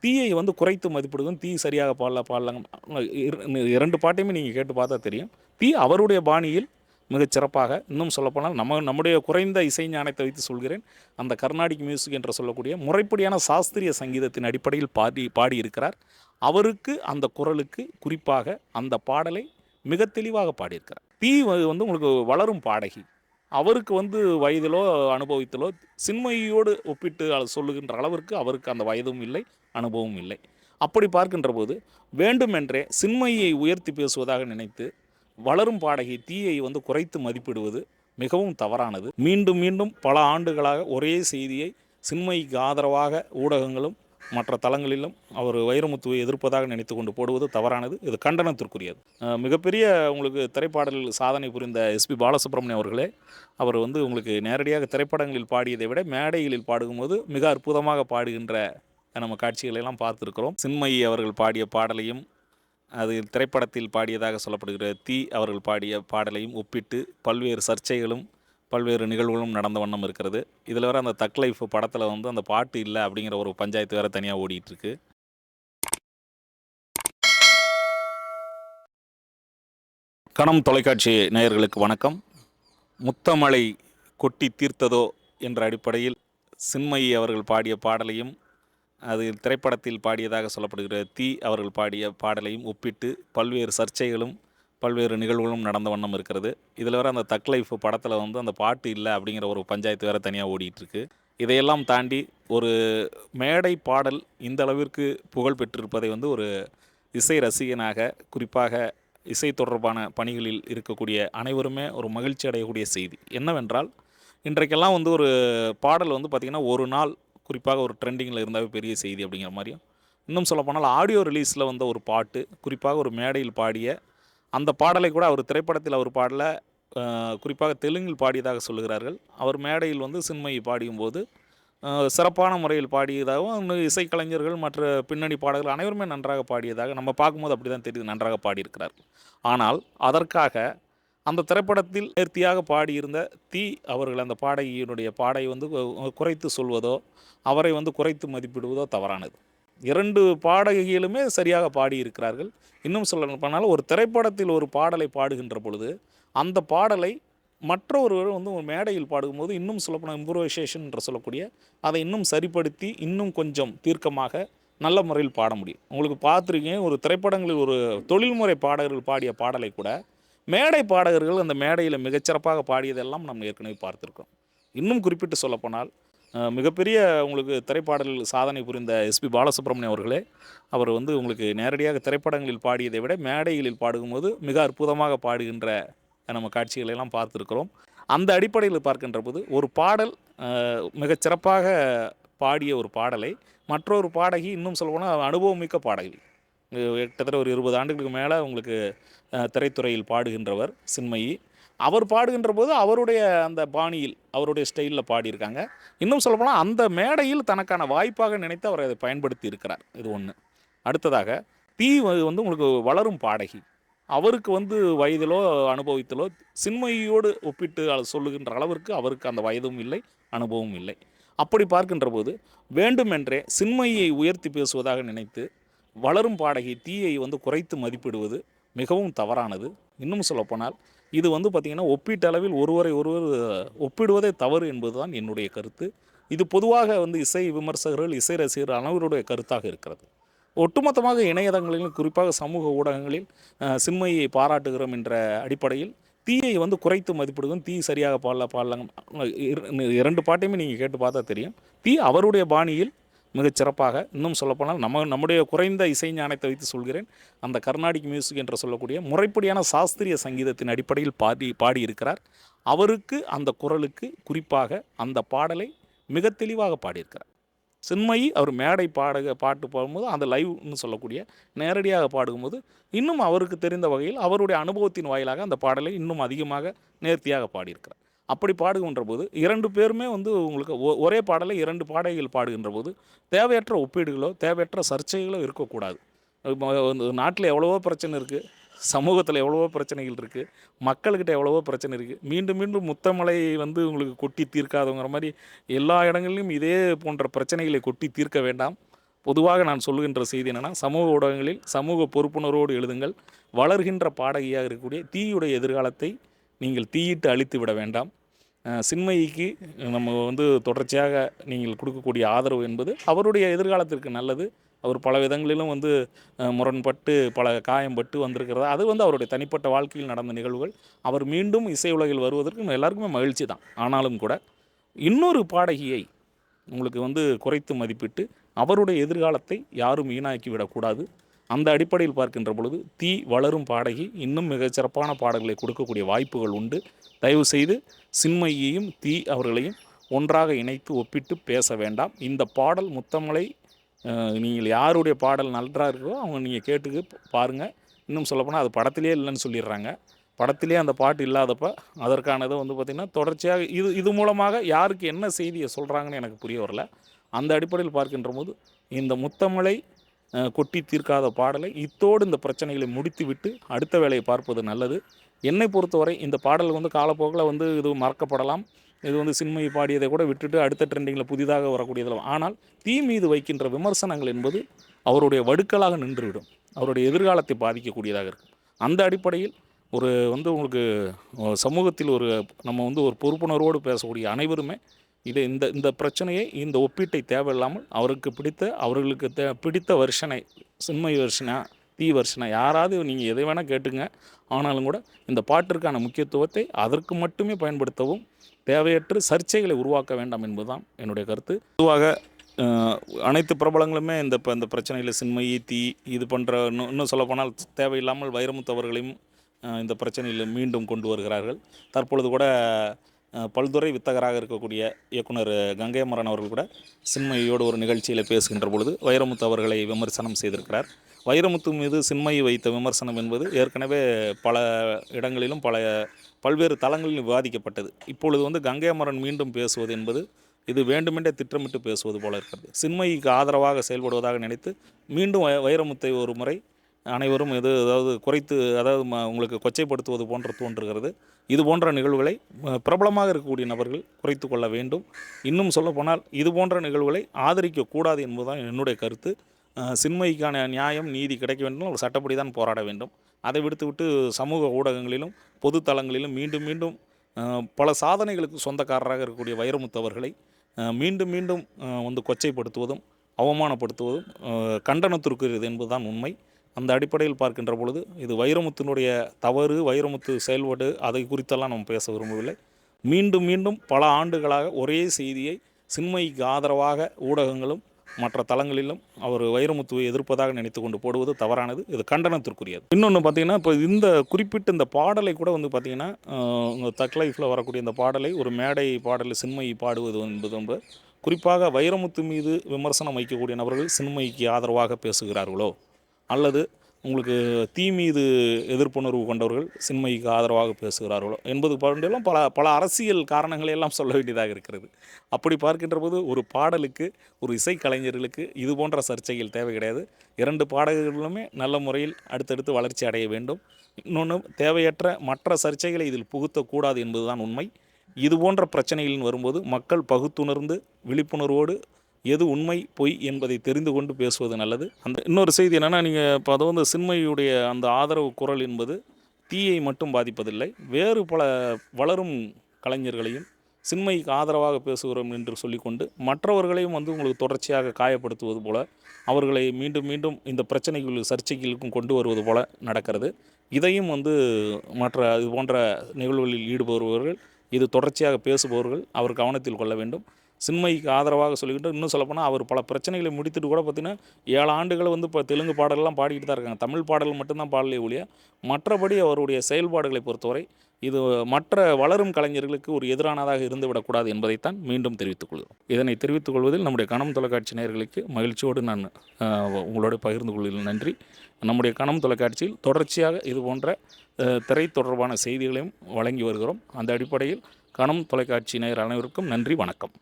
தீயை வந்து குறைத்து மதிப்பிடுவதும், தீ சரியாக பாடலங்க. 2 பாட்டையுமே நீங்க கேட்டு பார்த்தா தெரியும். தீ அவருடைய பாணியில் மிகச் சிறப்பாக, இன்னும் சொல்லப்போனால் நம்முடைய குறைந்த இசை ஞானத்தை வைத்து சொல்கிறேன். அந்த கர்நாடிக் மியூசிக் என்று சொல்லக்கூடிய முறைப்படியான சாஸ்திரிய சங்கீதத்தின் அடிப்படையில் பாடியிருக்கிறார். அவருக்கு அந்த குரலுக்கு குறிப்பாக அந்த பாடலை மிக தெளிவாக பாடியிருக்கிறார். தீ வந்து உங்களுக்கு வளரும் பாடகி. அவருக்கு வந்து வயதிலோ, அனுபவத்திலோ சின்மயியோடு ஒப்பிட்டு சொல்லுகின்ற அளவிற்கு அவருக்கு அந்த வயதும் இல்லை, அனுபவமும் இல்லை. அப்படி பார்க்கின்ற போது வேண்டுமென்றே சின்மயியை உயர்த்தி பேசுவதாக நினைத்து வளரும் பாடகி தீயை வந்து குறைத்து மதிப்பிடுவது மிகவும் தவறானது. மீண்டும் மீண்டும் பல ஆண்டுகளாக ஒரே செய்தியை சின்மயிக்கு ஆதரவாக ஊடகங்களும் மற்ற தளங்களிலும் அவர் வைரமுத்துவை எதிர்ப்பதாக நினைத்து கொண்டு போடுவது தவறானது. இது கண்டனத்திற்குரியது. மிகப்பெரிய உங்களுக்கு திரைப்பாடலில் சாதனை புரிந்த எஸ்பி பாலசுப்ரமணியம் அவர்களே, அவர் வந்து உங்களுக்கு நேரடியாக திரைப்படங்களில் பாடியதை விட மேடைகளில் பாடும்போது மிக அற்புதமாக பாடுகின்ற நம்ம காட்சிகளை எல்லாம் பார்த்துருக்கிறோம். சின்மயி அவர்கள் பாடிய பாடலையும் அது திரைப்படத்தில் பாடியதாக சொல்லப்படுகிற தீ அவர்கள் பாடிய பாடலையும் ஒப்பிட்டு பல்வேறு சர்ச்சைகளும் பல்வேறு நிகழ்வுகளும் நடந்த வண்ணம் இருக்கிறது. இதில் வேறு அந்த தக் லைஃப் படத்தில் வந்து அந்த பாட்டு இல்லை அப்படிங்கிற ஒரு பஞ்சாயத்து வேறு தனியாக ஓடிட்டுருக்கு. கணம் தொலைக்காட்சி நேயர்களுக்கு வணக்கம். முத்தமழை கொட்டி தீர்த்ததோ என்ற அடிப்படையில் சின்மயி அவர்கள் பாடிய பாடலையும் அது திரைப்படத்தில் பாடியதாக சொல்லப்படுகிற தீ அவர்கள் பாடிய பாடலையும் ஒப்பிட்டு பல்வேறு சர்ச்சைகளும் பல்வேறு நிகழ்வுகளும் நடந்த வண்ணம் இருக்கிறது. இதில் வேறு அந்த தக் லைஃப் படத்தில் வந்து அந்த பாட்டு இல்லை அப்படிங்கிற ஒரு பஞ்சாயத்து வேறு தனியாக ஓடிட்டுருக்கு. இதையெல்லாம் தாண்டி ஒரு மேடை பாடல் இந்த அளவிற்கு புகழ் பெற்றிருப்பதை வந்து ஒரு இசை ரசிகனாக, குறிப்பாக இசை தொடர்பான பணிகளில் இருக்கக்கூடிய அனைவருமே ஒரு மகிழ்ச்சி அடையக்கூடிய செய்தி என்னவென்றால், இன்றைக்கெல்லாம் வந்து ஒரு பாடல் வந்து பார்த்திங்கன்னா ஒரு நாள் குறிப்பாக ஒரு ட்ரெண்டிங்கில் இருந்தாவே பெரிய செய்தி அப்படிங்கிற மாதிரியும், இன்னும் சொல்லப்போனால் ஆடியோ ரிலீஸில் வந்த ஒரு பாட்டு குறிப்பாக ஒரு மேடையில் பாடிய அந்த பாடலை கூட அவர் திரைப்படத்தில் அவர் பாடல, குறிப்பாக தெலுங்கில் பாடியதாக சொல்லுகிறார்கள். அவர் மேடையில் வந்து சின்மயி பாடியும்போது சிறப்பான முறையில் பாடியதாகவும், இன்னும் இசைக்கலைஞர்கள் மற்ற பின்னணி பாடகர்கள் அனைவருமே நன்றாக பாடியதாக நம்ம பார்க்கும்போது அப்படி தான் தெரியுது, நன்றாக பாடியிருக்கிறார்கள். ஆனால் அதற்காக அந்த திரைப்படத்தில் நேர்த்தியாக பாடியிருந்த தீ அவர்கள் அந்த பாடகியினுடைய பாடை வந்து குறைத்து சொல்வதோ, அவரை வந்து குறைத்து மதிப்பிடுவதோ தவறானது. 2 பாடகிகளுமே சரியாக பாடியிருக்கிறார்கள். இன்னும் சொல்லப்போனால் ஒரு திரைப்படத்தில் ஒரு பாடலை பாடுகின்ற பொழுது, அந்த பாடலை மற்றொருவர் வந்து ஒரு மேடையில் பாடும்போது இன்னும் சொல்லப்போனால் இம்ப்ரோவைசேஷன் என்று சொல்லக்கூடிய அதை இன்னும் சரிப்படுத்தி இன்னும் கொஞ்சம் தீர்க்கமாக நல்ல முறையில் பாட முடியும். உங்களுக்கு பார்த்துருக்கீங்க, ஒரு திரைப்படங்களில் ஒரு தொழில்முறை பாடகர்கள் பாடிய பாடலை கூட மேடை பாடகர்கள் அந்த மேடையில் மிகச்சிறப்பாக பாடியதெல்லாம் நம்ம ஏற்கனவே பார்த்துருக்கோம். இன்னும் குறிப்பிட்டு சொல்லப்போனால் மிகப்பெரிய உங்களுக்கு திரைப்பாடலில் சாதனை புரிந்த எஸ்பி பாலசுப்ரமணியம் அவர்களே, அவர் வந்து உங்களுக்கு நேரடியாக திரைப்படங்களில் பாடியதை விட மேடைகளில் பாடும்போது மிக அற்புதமாக பாடுகின்ற நம்ம காட்சிகளெல்லாம் பார்த்துருக்கிறோம். அந்த அடிப்படையில் பார்க்கின்ற போது ஒரு பாடல் மிகச்சிறப்பாக பாடிய ஒரு பாடலை மற்றொரு பாடகி, இன்னும் சொல்லப்போனால் அனுபவமிக்க பாடகி, கிட்டத்தட்ட ஒரு 20 ஆண்டுகளுக்கு மேலே உங்களுக்கு திரைத்துறையில் பாடுகின்றவர் சின்மயி. அவர் பாடுகின்ற போது அவருடைய அந்த பாணியில் அவருடைய ஸ்டைலில் பாடியிருக்காங்க. இன்னும் சொல்லப்போனால் அந்த மேடையில் தனக்கான வாய்ப்பாக நினைத்து அவர் அதை பயன்படுத்தி இருக்கிறார். இது ஒன்று. அடுத்ததாக தீ வந்து உங்களுக்கு வளரும் பாடகி. அவருக்கு வந்து வயதிலோ அனுபவத்திலோ சின்மயியோடு ஒப்பிட்டு சொல்லுகின்ற அளவிற்கு அவருக்கு அந்த வயதும் இல்லை, அனுபவமும் இல்லை. அப்படி பார்க்கின்ற போது வேண்டுமென்றே சின்மயியை உயர்த்தி பேசுவதாக நினைத்து வளரும் பாடகி தீயை வந்து குறைத்து மதிப்பிடுவது மிகவும் தவறானது. இன்னும் சொல்லப்போனால் இது வந்து பார்த்திங்கன்னா ஒப்பீட்டளவில் ஒருவரை ஒருவர் ஒப்பிடுவதே தவறு என்பது தான் என்னுடைய கருத்து. இது பொதுவாக வந்து இசை விமர்சகர்கள், இசை ரசிகர்கள் அனைவருடைய கருத்தாக இருக்கிறது. ஒட்டுமொத்தமாக இணையதளங்களிலும் குறிப்பாக சமூக ஊடகங்களில் சின்மயியை பாராட்டுகிறோம் என்ற அடிப்படையில் தீயை வந்து குறைத்து மதிப்பிடுவதும், தீ சரியாக பாடலங்க. 2 பாட்டையுமே நீங்கள் கேட்டு பார்த்தா தெரியும். தீ அவருடைய பாணியில் மிகச் சிறப்பாக, இன்னும் சொல்லப்போனால் நம்முடைய குறைந்த இசை ஞானத்தை வைத்து சொல்கிறேன், அந்த கர்நாடிக் மியூசிக் என்று சொல்லக்கூடிய முறைப்படியான சாஸ்திரிய சங்கீதத்தின் அடிப்படையில் பாடியிருக்கிறார். அவருக்கு அந்த குரலுக்கு குறிப்பாக அந்த பாடலை மிக தெளிவாக பாடியிருக்கிறார். சின்மயி அவர் மேடை பாட்டு பாடும்போது அந்த லைவ்னு சொல்லக்கூடிய நேரடியாக பாடும்போது இன்னும் அவருக்கு தெரிந்த வகையில் அவருடைய அனுபவத்தின் வாயிலாக அந்த பாடலை இன்னும் அதிகமாக நேர்த்தியாக பாடியிருக்கிறார். அப்படி பாடுகின்ற போது 2 பேருமே வந்து உங்களுக்கு ஒரே பாடலை 2 பாடகிகள் பாடுகின்ற போது தேவையற்ற ஒப்பீடுகளோ தேவையற்ற சர்ச்சைகளோ இருக்கக்கூடாது. நாட்டில் எவ்வளவோ பிரச்சனை இருக்குது, சமூகத்தில் எவ்வளவோ பிரச்சனைகள் இருக்குது, மக்கள்கிட்ட எவ்வளவோ பிரச்சனை இருக்குது. மீண்டும் மீண்டும் முத்தமலை வந்து உங்களுக்கு கொட்டி தீர்க்காதவங்கிற மாதிரி எல்லா இடங்களிலும் இதே போன்ற பிரச்சனைகளை கொட்டி தீர்க்க வேண்டாம். பொதுவாக நான் சொல்லுகின்ற செய்தி என்னென்னா, சமூக ஊடகங்களில் சமூக பொறுப்புணர்வோடு எழுதுங்கள். வளர்கின்ற பாடகியாக இருக்கக்கூடிய தீயுடைய எதிர்காலத்தை நீங்கள் தீயிட்டு அழித்து விட வேண்டாம். சின்மயிக்கு நம்ம தொடர்ச்சியாக நீங்கள் கொடுக்கக்கூடிய ஆதரவு என்பது அவருடைய எதிர்காலத்திற்கு நல்லது. அவர் பல விதங்களிலும் முரண்பட்டு பல காயம்பட்டு வந்திருக்கிறதா, அது அவருடைய தனிப்பட்ட வாழ்க்கையில் நடந்த நிகழ்வுகள். அவர் மீண்டும் இசை உலகில் வருவதற்கு எல்லாருக்குமே மகிழ்ச்சி தான். ஆனாலும் கூட இன்னொரு பாடகியை உங்களுக்கு குறைத்து மதிப்பிட்டு அவருடைய எதிர்காலத்தை யாரும் வீணாக்கி விடக்கூடாது. அந்த அடிப்படையில் பார்க்கின்ற பொழுது தீ வளரும் பாடகி இன்னும் மிகச்சிறப்பான பாடல்களை கொடுக்கக்கூடிய வாய்ப்புகள் உண்டு. தயவு செய்து சின்மயியையும் தீ அவர்களையும் ஒன்றாக இணைத்து ஒப்பிட்டு பேச வேண்டாம். இந்த பாடல் முத்தமலை நீங்கள் யாருடைய பாடல் நன்றாக இருக்கோ அவங்க நீங்கள் கேட்டு பாருங்கள். இன்னும் சொல்லப்போனால் அது படத்திலே இல்லைன்னு சொல்லிடுறாங்க. படத்திலே அந்த பாட்டு இல்லாதப்ப அதற்கானதை பார்த்திங்கன்னா தொடர்ச்சியாக இது மூலமாக யாருக்கு என்ன செய்தியை சொல்கிறாங்கன்னு எனக்கு புரிய வரல. அந்த அடிப்படையில் பார்க்கின்ற போது இந்த முத்தமலை கொட்டி தீர்க்காத பாடலை இத்தோடு இந்த பிரச்சனைகளை முடித்து விட்டு அடுத்த வேலையை பார்ப்பது நல்லது. என்னை பொறுத்தவரை இந்த பாடல் காலப்போக்கில் இது மறக்கப்படலாம். இது சின்மயி பாடியதை கூட விட்டுட்டு அடுத்த ட்ரெண்டிங்கில் புதிதாக வரக்கூடியதில். ஆனால் தீ மீது வைக்கின்ற விமர்சனங்கள் என்பது அவருடைய வடுக்கலாக நின்றுவிடும். அவருடைய எதிர்காலத்தை பாதிக்கக்கூடியதாக இருக்கும். அந்த அடிப்படையில் உங்களுக்கு சமூகத்தில் நம்ம ஒரு பொறுப்புணர்வோடு பேசக்கூடிய அனைவருமே இந்த பிரச்சனையை இந்த ஒப்பீட்டை தேவையில்லாமல் அவர்களுக்கு பிடித்த வெர்ஷனை, சின்மயி வெர்ஷனா தீ வெர்ஷனா யாராவது நீங்கள் எதை வேணால் கேட்டுங்க. ஆனாலும் கூட இந்த பாட்டிற்கான முக்கியத்துவத்தை அதற்கு மட்டுமே பயன்படுத்தவும், தேவையற்ற சர்ச்சைகளை உருவாக்க வேண்டாம் என்பதுதான் என்னுடைய கருத்து. பொதுவாக அனைத்து பிரபலங்களுமே இந்த பிரச்சனையில் சின்மயி தீ இது பண்ணுற இன்னும் சொல்லப்போனால் தேவையில்லாமல் வைரமுத்து அவர்களையும் இந்த பிரச்சனையில் மீண்டும் கொண்டு வருகிறார்கள். தற்பொழுது கூட பல்துறை வித்தகராக இருக்கக்கூடிய இயக்குனர் கங்கை அமரன் அவர்கள் கூட சின்மயியோடு ஒரு நிகழ்ச்சியில் பேசுகின்ற பொழுது வைரமுத்து அவர்களை விமர்சனம் செய்திருக்கிறார். வைரமுத்து மீது சின்மயி வைத்த விமர்சனம் என்பது ஏற்கனவே பல இடங்களிலும் பல்வேறு தளங்களிலும் விவாதிக்கப்பட்டது. இப்பொழுது கங்கை அமரன் மீண்டும் பேசுவது என்பது இது வேண்டுமென்றே திட்டமிட்டு பேசுவது போல இருக்கிறது. சின்மயிக்கு ஆதரவாக செயல்படுவதாக நினைத்து மீண்டும் வைரமுத்தை ஒரு முறை அனைவரும் குறைத்து உங்களுக்கு கொச்சைப்படுத்துவது போன்று தோன்றுகிறது. இது போன்ற நிகழ்வுகளை பிரபலமாக இருக்கக்கூடிய நபர்கள் குறைத்து கொள்ள வேண்டும். இன்னும் சொல்லப்போனால் இது போன்ற நிகழ்வுகளை ஆதரிக்கக்கூடாது என்பதுதான் என்னுடைய கருத்து. சின்மயிக்கான நியாயம் நீதி கிடைக்க வேண்டும், ஒரு சட்டப்படி தான் போராட வேண்டும். அதை விடுத்துவிட்டு சமூக ஊடகங்களிலும் பொது தளங்களிலும் மீண்டும் மீண்டும் பல சாதனைகளுக்கு சொந்தக்காரராக இருக்கக்கூடிய வைரமுத்து அவர்களை மீண்டும் மீண்டும் கொச்சைப்படுத்துவதும் அவமானப்படுத்துவதும் கண்டனத்திற்குரியது என்பதுதான் உண்மை. அந்த அடிப்படையில் பார்க்கின்ற பொழுது இது வைரமுத்தினுடைய தவறு, வைரமுத்து செயல்பாடு அதை குறித்தெல்லாம் நம்ம பேச விரும்பவில்லை. மீண்டும் மீண்டும் பல ஆண்டுகளாக ஒரே செய்தியை சின்மயிக்கு ஆதரவாக ஊடகங்களும் மற்ற தளங்களிலும் அவர் வைரமுத்துவை எதிர்ப்பதாக நினைத்து கொண்டு போடுவது தவறானது. இது கண்டனத்திற்குரியது. இன்னொன்று பார்த்திங்கன்னா, இப்போ குறிப்பிட்ட இந்த பாடலை கூட பார்த்திங்கன்னா தக் லைஃப்பில் வரக்கூடிய இந்த பாடலை ஒரு மேடை பாடலில் சின்மயி பாடுவது என்பது குறிப்பாக வைரமுத்து மீது விமர்சனம் வைக்கக்கூடிய நபர்கள் சின்மயிக்கு ஆதரவாக பேசுகிறார்களோ, அல்லது உங்களுக்கு தீ மீது எதிர்ப்புணர்வு கொண்டவர்கள் சின்மயிக்கு ஆதரவாக பேசுகிறார்களோ என்பது பற்றியெல்லாம் பல அரசியல் காரணங்களை எல்லாம் சொல்ல வேண்டியதாக இருக்கிறது. அப்படி பார்க்கின்ற போது ஒரு பாடலுக்கு, ஒரு இசைக்கலைஞர்களுக்கு இது போன்ற சர்ச்சைகள் தேவை கிடையாது. 2 பாடகர்களுமே நல்ல முறையில் அடுத்தடுத்து வளர்ச்சி அடைய வேண்டும். இன்னொன்று, தேவையற்ற மற்ற சர்ச்சைகளை இதில் புகுத்தக்கூடாது என்பதுதான் உண்மை. இது போன்ற பிரச்சனைகளின் வரும்போது மக்கள் பகுத்துணர்ந்து விழிப்புணர்வோடு எது உண்மை பொய் என்பதை தெரிந்து கொண்டு பேசுவது நல்லது. அந்த இன்னொரு செய்தி என்னென்னா, நீங்கள் இப்போ சின்மயியுடைய அந்த ஆதரவு குரல் என்பது தீயை மட்டும் பாதிப்பதில்லை, வேறு பல வளரும் கலைஞர்களையும் சின்மயிக்கு ஆதரவாக பேசுகிறோம் என்று சொல்லிக்கொண்டு மற்றவர்களையும் உங்களுக்கு தொடர்ச்சியாக காயப்படுத்துவது போல, அவர்களை மீண்டும் மீண்டும் இந்த பிரச்சனைகள் சர்ச்சைகளுக்கும் கொண்டு வருவது போல நடக்கிறது. இதையும் மற்ற இது போன்ற நிகழ்வுகளில் ஈடுபடுபவர்கள், இது தொடர்ச்சியாக பேசுபவர்கள் அவர் கவனத்தில் கொள்ள வேண்டும். சின்மயிக்கு ஆதரவாக சொல்லிக்கிட்டு இன்னும் சொல்லப்போனால் அவர் பல பிரச்சனைகளை முடித்துட்டு கூட பார்த்திங்கன்னா 7 ஆண்டுகள் இப்போ தெலுங்கு பாடலெல்லாம் பாடிக்கிட்டு தான் இருக்காங்க. தமிழ் பாடல் மட்டும்தான் பாடலே ஒழிய மற்றபடி அவருடைய செயல்பாடுகளை பொறுத்தவரை இது மற்ற வளரும் கலைஞர்களுக்கு ஒரு எதிரானதாக இருந்துவிடக்கூடாது என்பதைத்தான் மீண்டும் தெரிவித்துக் கொள்கிறோம். இதனை தெரிவித்துக் கொள்வதில் நம்முடைய கணம் தொலைக்காட்சி நேயர்களுக்கு மகிழ்ச்சியோடு நான் உங்களோடு பகிர்ந்து கொள்வதில் நன்றி. நம்முடைய கணம் தொலைக்காட்சியில் தொடர்ச்சியாக இது போன்ற திரை தொடர்பான செய்திகளையும் வழங்கி வருகிறோம். அந்த அடிப்படையில் கணம் தொலைக்காட்சி நேயர் அனைவருக்கும் நன்றி, வணக்கம்.